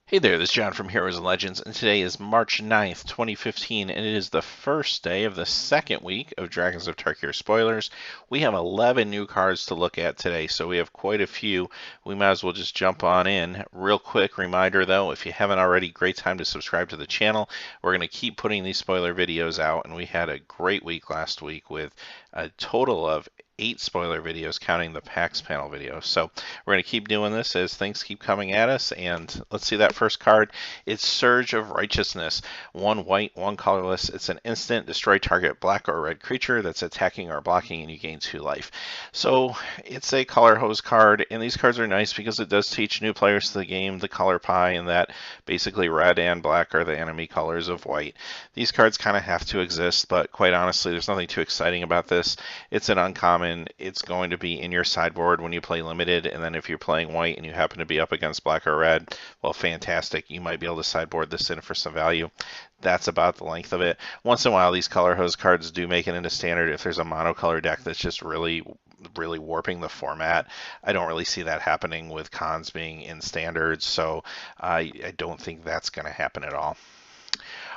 Hey there, this is John from Heroes and Legends, and today is March 9th, 2015, and it is the first day of the second week of Dragons of Tarkir Spoilers. We have 11 new cards to look at today, so we have quite a few. We might as well just jump on in. Real quick reminder though, if you haven't already, great time to subscribe to the channel. We're going to keep putting these spoiler videos out, and we had a great week last week with a total of 8 spoiler videos, counting the PAX panel video. So we're going to keep doing this as things keep coming at us. And let's see that first card. It's Surge of Righteousness. 1 white, 1 colorless. It's an instant. Destroy target black or red creature that's attacking or blocking, and you gain 2 life. So it's a color hose card, and these cards are nice because it does teach new players to the game the color pie, and that basically red and black are the enemy colors of white. These cards kind of have to exist, but quite honestly, there's nothing too exciting about this. It's an uncommon. It's going to be in your sideboard when you play limited, and then if you're playing white and you happen to be up against black or red, well, fantastic. You might be able to sideboard this in for some value. That's about the length of it. Once in a while, these color hose cards do make it into standard if there's a monocolor deck that's just really warping the format. I don't really see that happening with cons being in standards, so I don't think that's going to happen at all.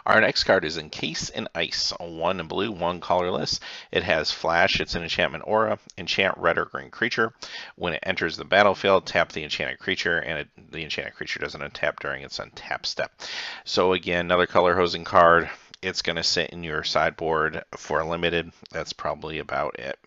Our next card is Encase in Ice, 1 blue, 1 colorless. It has Flash, it's an enchantment aura. Enchant red or green creature. When it enters the battlefield, tap the enchanted creature, and the enchanted creature doesn't untap during its untap step. So again, another color hosing card. It's going to sit in your sideboard for limited. That's probably about it.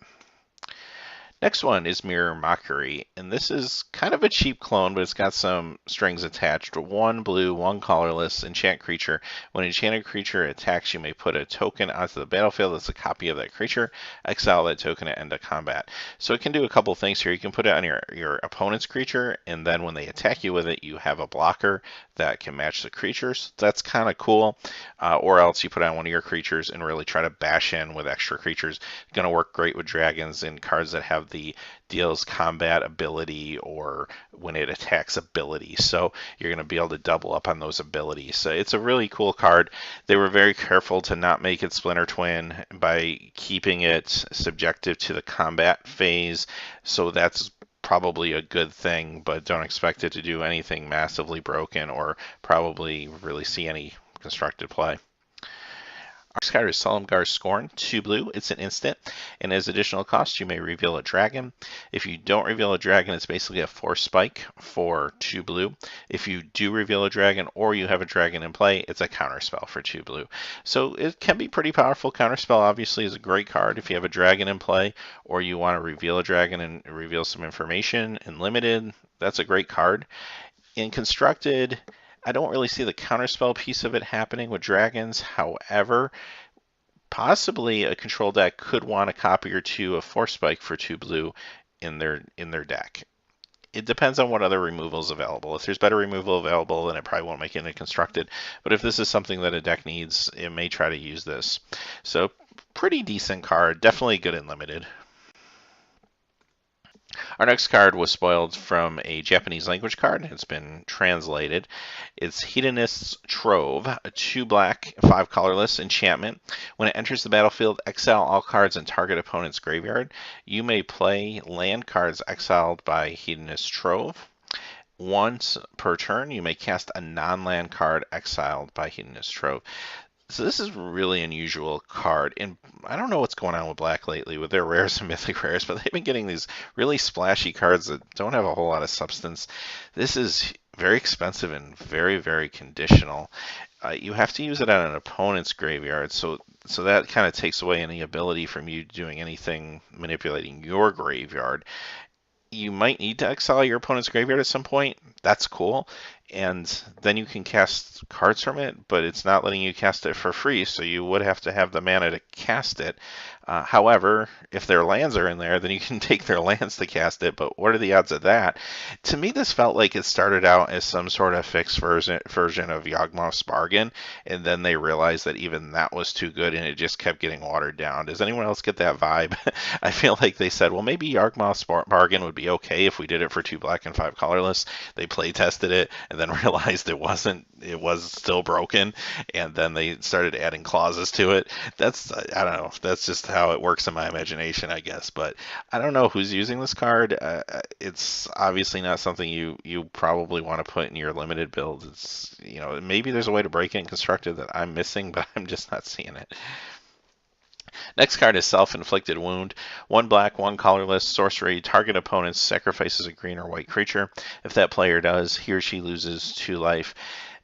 Next one is Mirror Mockery, and this is kind of a cheap clone, but it's got some strings attached. 1 blue, 1 colorless, enchant creature. When an enchanted creature attacks, you may put a token onto the battlefield that's a copy of that creature. Exile that token at end of combat. So it can do a couple things here. You can put it on your opponent's creature, and then when they attack you with it, you have a blocker that can match the creatures. That's kind of cool. Or else you put it on one of your creatures and really try to bash in with extra creatures. Going to work great with dragons and cards that have the deals combat ability or when it attacks ability. So you're going to be able to double up on those abilities. So it's a really cool card. They were very careful to not make it Splinter Twin by keeping it subjective to the combat phase. So that's probably a good thing, but don't expect it to do anything massively broken or probably really see any constructed play. Our next card is Solemngar's Scorn, 2 blue. It's an instant, and as additional cost, you may reveal a dragon. If you don't reveal a dragon, it's basically a force spike for 2 blue. If you do reveal a dragon or you have a dragon in play, it's a counterspell for 2 blue. So it can be pretty powerful. Counterspell obviously is a great card if you have a dragon in play or you want to reveal a dragon and reveal some information in limited. That's a great card. In constructed, I don't really see the counterspell piece of it happening with dragons. However, possibly a control deck could want a copy or two of Force Spike for 2 blue in their deck. It depends on what other removal is available. If there's better removal available, then it probably won't make it into constructed. But if this is something that a deck needs, it may try to use this. So pretty decent card, definitely good in limited. Our next card was spoiled from a Japanese language card. It's been translated. It's Hedonist's Trove, a 2 black, 5 colorless enchantment. When it enters the battlefield, exile all cards in target opponent's graveyard. You may play land cards exiled by Hedonist's Trove. Once per turn, you may cast a non-land card exiled by Hedonist's Trove. So this is a really unusual card, and I don't know what's going on with Black lately with their rares and mythic rares, but they've been getting these really splashy cards that don't have a whole lot of substance. This is very expensive and very conditional. You have to use it on an opponent's graveyard, so that kind of takes away any ability from you doing anything manipulating your graveyard. You might need to exile your opponent's graveyard at some point. That's cool. And then you can cast cards from it, but it's not letting you cast it for free, so you would have to have the mana to cast it. However, if their lands are in there, then you can take their lands to cast it, but what are the odds of that? To me, this felt like it started out as some sort of fixed version of Yawgmoth's Bargain, and then they realized that even that was too good, and it just kept getting watered down. Does anyone else get that vibe? I feel like they said, well, maybe Yawgmoth's Bargain would be okay if we did it for 2 black and 5 colorless. They play tested it, and then realized it wasn't. It was still broken, and then they started adding clauses to it. I don't know. That's just how it works in my imagination, I guess. But I don't know who's using this card. It's obviously not something you probably want to put in your limited build. It's, maybe there's a way to break it and construct it that I'm missing, but I'm just not seeing it. Next card is Self-Inflicted Wound. 1 black, 1 colorless, sorcery. Target opponent sacrifices a green or white creature. If that player does, he or she loses 2 life.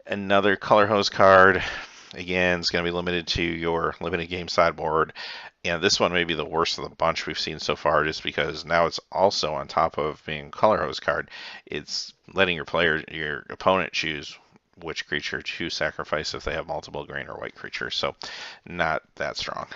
Another Color Hose card. Again, it's going to be limited to your limited game sideboard. And this one may be the worst of the bunch we've seen so far, just because now it's also, on top of being a Color Hose card, it's letting your opponent choose which creature to sacrifice if they have multiple green or white creatures. So not that strong.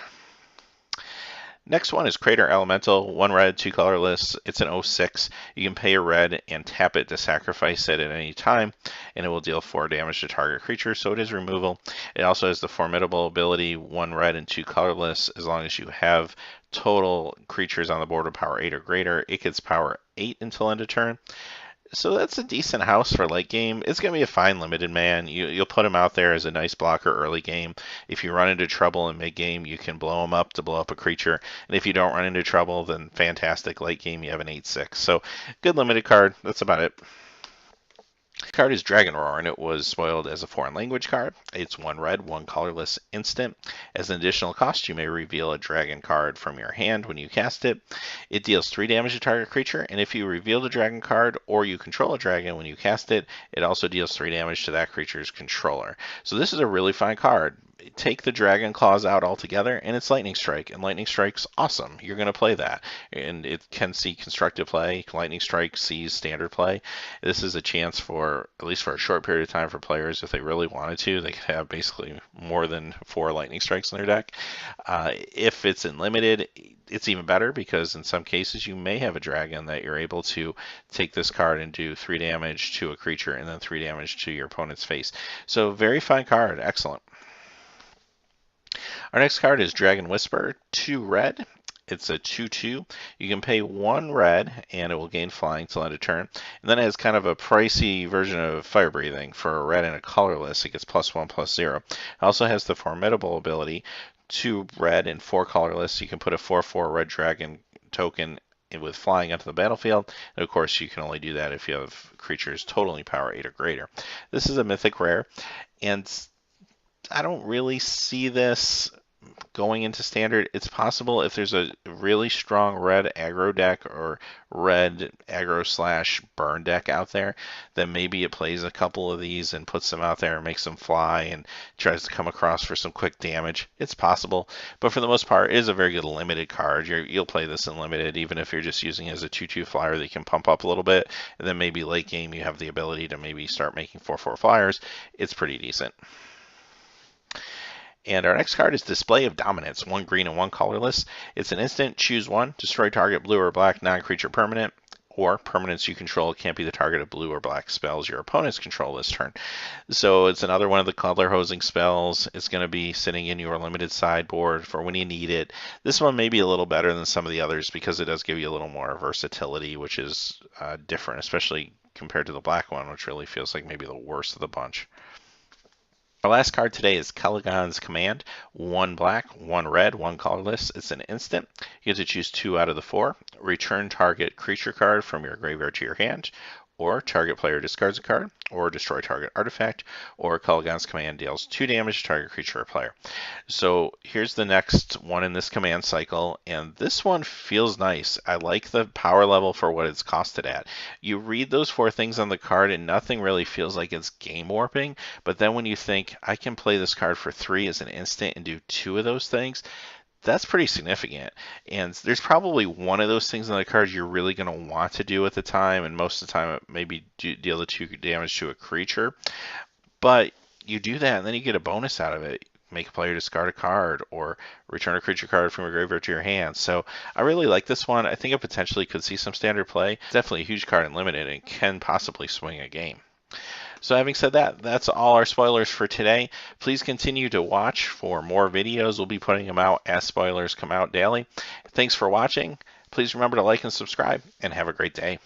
Next one is Crater Elemental, 1 red, 2 colorless. It's an 0/6. You can pay a red and tap it to sacrifice it at any time, and it will deal 4 damage to target creature, so it is removal. It also has the formidable ability, 1 red and 2 colorless. As long as you have total creatures on the board of power 8 or greater, it gets power 8 until end of turn. So that's a decent house for late game. It's going to be a fine limited man. You'll put him out there as a nice blocker early game. If you run into trouble in mid game, you can blow him up to blow up a creature. And if you don't run into trouble, then fantastic. Late game, you have an 8/6. So good limited card. That's about it. The card is Dragon Roar, and it was spoiled as a foreign language card. It's 1 red, 1 colorless instant. As an additional cost, you may reveal a dragon card from your hand when you cast it. It deals 3 damage to target creature, and if you reveal the dragon card or you control a dragon when you cast it, it also deals 3 damage to that creature's controller. So this is a really fine card. Take the dragon claws out altogether, and it's Lightning Strike, and Lightning Strike's awesome. You're going to play that, and it can see constructive play. Lightning Strike sees standard play. This is a chance for, at least for a short period of time, for players, if they really wanted to, they could have basically more than 4 Lightning Strikes in their deck. If it's in limited, it's even better, because in some cases you may have a dragon that you're able to take this card and do 3 damage to a creature and then 3 damage to your opponent's face. So very fine card, excellent. Our next card is Dragon Whisper, 2 red. It's a 2/2. You can pay 1 red, and it will gain flying till end of turn. And then it has kind of a pricey version of Fire Breathing. For a red and a colorless, it gets +1/+0. It also has the formidable ability, 2 red and 4 colorless. You can put a 4/4 red dragon token with flying onto the battlefield. And of course, you can only do that if you have creatures totaling power 8 or greater. This is a mythic rare, and I don't really see this going into standard. It's possible if there's a really strong red aggro deck or red aggro / burn deck out there, then maybe it plays a couple of these and puts them out there and makes them fly and tries to come across for some quick damage. It's possible, but for the most part, it is a very good limited card. You'll play this in limited, even if you're just using it as a 2/2 flyer that you can pump up a little bit, and then maybe late game you have the ability to maybe start making 4/4 flyers. It's pretty decent. And our next card is Display of Dominance, 1 green and 1 colorless. It's an instant, choose 1, destroy target blue or black non-creature permanent, or permanents you control can't be the target of blue or black spells your opponents control this turn. So it's another one of the color hosing spells. It's going to be sitting in your limited sideboard for when you need it. This one may be a little better than some of the others because it does give you a little more versatility, which is different, especially compared to the black one, which really feels like maybe the worst of the bunch. Our last card today is Culligans Command, 1 black, 1 red, 1 colorless. It's an instant. You get to choose 2 out of the 4. Return target creature card from your graveyard to your hand, or target player discards a card, or destroy target artifact, or Culligans Command deals 2 damage to target creature or player. So here's the next one in this command cycle, and this one feels nice. I like the power level for what it's costed at. You read those 4 things on the card and nothing really feels like it's game warping, but then when you think, I can play this card for 3 as an instant and do 2 of those things, that's pretty significant. And there's probably one of those things on the card you're really going to want to do at the time, and most of the time it maybe deal the 2 damage to a creature. But you do that, and then you get a bonus out of it. Make a player discard a card, or return a creature card from your graveyard to your hand. So I really like this one. I think it potentially could see some standard play. It's definitely a huge card in limited and can possibly swing a game. So having said that, that's all our spoilers for today. Please continue to watch for more videos. We'll be putting them out as spoilers come out daily. Thanks for watching. Please remember to like and subscribe, and have a great day.